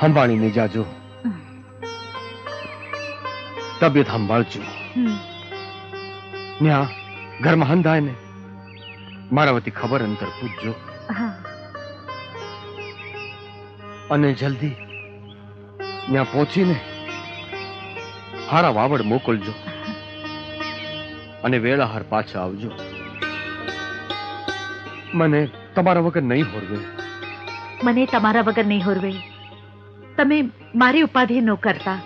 સંભાળીને જાજો. તબિયત સંભાળજો. ન્યા ઘરમાં હંધાય ને મારા વતી ખબર અંતર પૂછજો. અને જલ્દી ત્યાં પહોંચીને હારા વાવડ મોકલજો અને વેળાહાર પાછા આવજો. મને તમારા વગર નહીં હોરવે. મને તમારા વગર નહીં હોરવે. તમે મારી ઉપાધિ ન કરતા.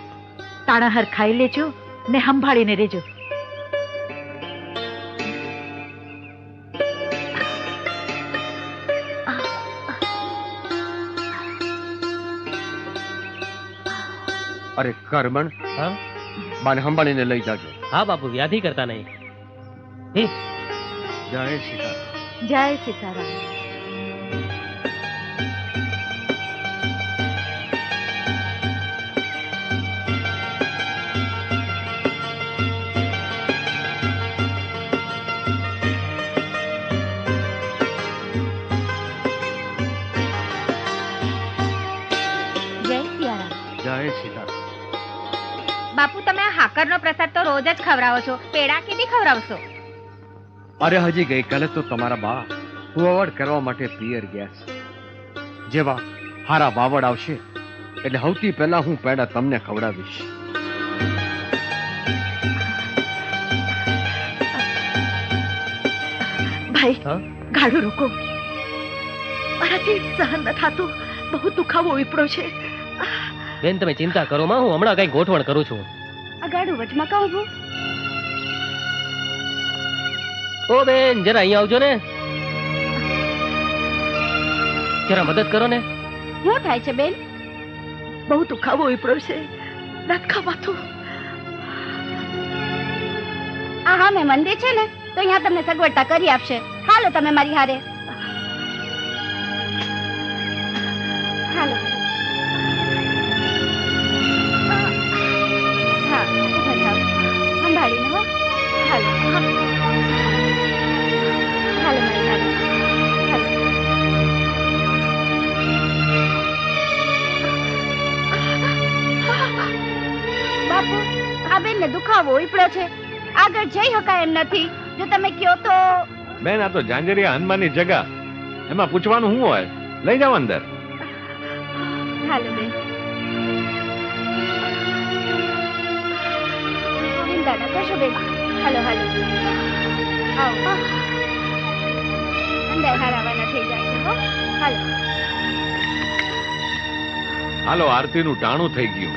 તાણાહાર ખાઈ લેજો ને સંભાળીને રહેજો. અરે કરમણ, હા બાને સંભાળીને લઈ જાજો. હા બાપુ, વ્યાધિ કરતા નહીં. જય સીતારામ. જય સીતારામ. જય સીતારામ. બાપુ, તમે આ હાકરનો પ્રસાદ તો રોજ જ ખવડાવો છો, પેડા કેદી ખવડાવશો? અરે હજી ગઈકાલે તો તમારા બા વાવડ કરવા માટે પિયર ગયા છે. જેવા હારા વાવડ આવશે એટલે સૌથી પહેલા હું પેડા તમને ખવડાવીશ. ભાઈ, હા? ગાડું રોકો. મારાથી સહન ન થાતું. બહુ દુખાવો ઉપડ્યો છે. બેન, તમે ચિંતા કરો માં, હું હમણાં કઈ ગોઠવણ કરું છું. આ ગાડું વચમાં કહું છું. ઓ બેન, જરા અહીંયા આવજો ને. જરા મદદ કરો ને. શું થાય છે બેન? બહુ દુખાવો ઉપડ્યો છે. નથી ખાવાતું. આ હા મેં મંદિર છે ને, તો અહીંયા તમને સગવડતા કરી આપશે. હાલો તમે મારી હારે. હાલો. હા, ઊભા થાઓ. સંભાળીને હો. હાલો. હાલો મારી હારે. હાલો. બાપુ, આ બેનને દુખાવો ઉપડ્યો છે. આગળ જઈ શકાય એમ નથી. જો તમે કયો તો. બેન, આ તો ઝાંઝરિયા હનુમાનની જગા. એમાં પૂછવાનું શું હોય? લઈ જાઓ અંદર. હાલો બેન. દાદા કશો બેન. હાલો હાલો. આવો. અંદર હારાવાના થઈ જાય છે હો. હાલો. હાલો, આરતીનું ટાણું થઈ ગયું.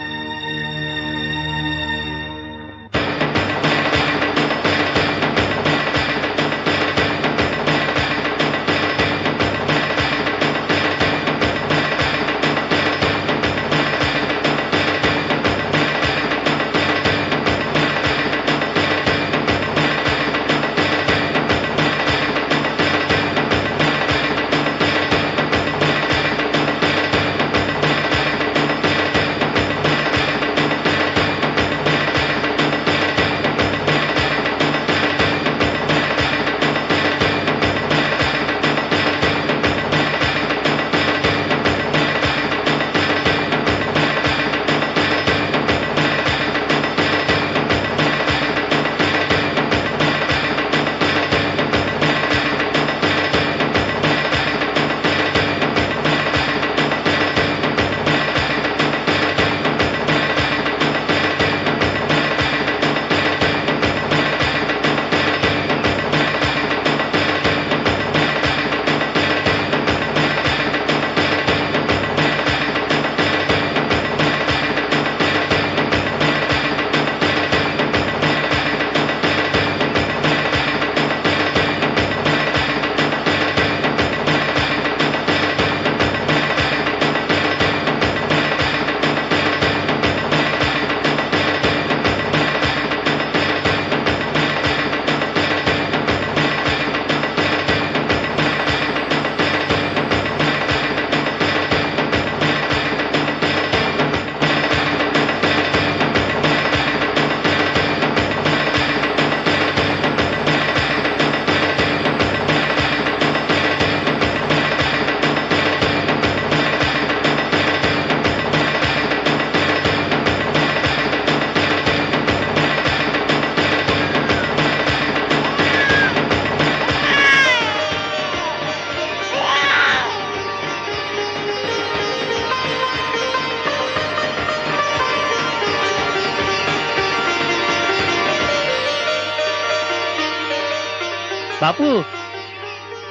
બાપુ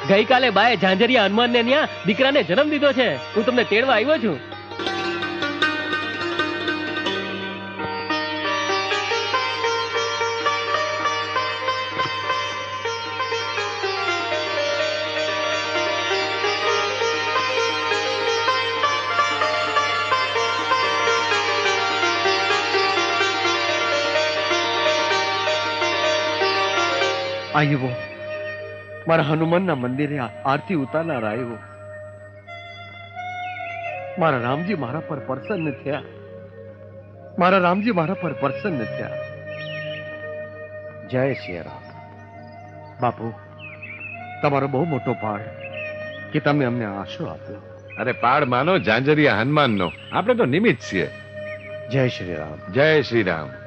ગઈકાલે બાએ ઝાંઝરિયા હનુમાનને ન્યા દીકરાને જન્મ દીધો છે. હું તમને તેડવા આવ્યો છું. આવ્યો મારા હનુમાનના મંદિરે આરતી ઉતારનાર આવ્યો. મારા રામજી મારા પર પ્રસન્ન થયા. મારા રામજી મારા પર પ્રસન્ન થયા. જય શ્રી રામ. બાપુ તમારો બહુ મોટો પાડ કે તમે અમને આશરો આપ્યો. અરે પાડ માનો ઝાંઝરિયા હનુમાનનો, આપણે તો નિમિત્ત છીએ. જય શ્રી રામ. જય શ્રી રામ.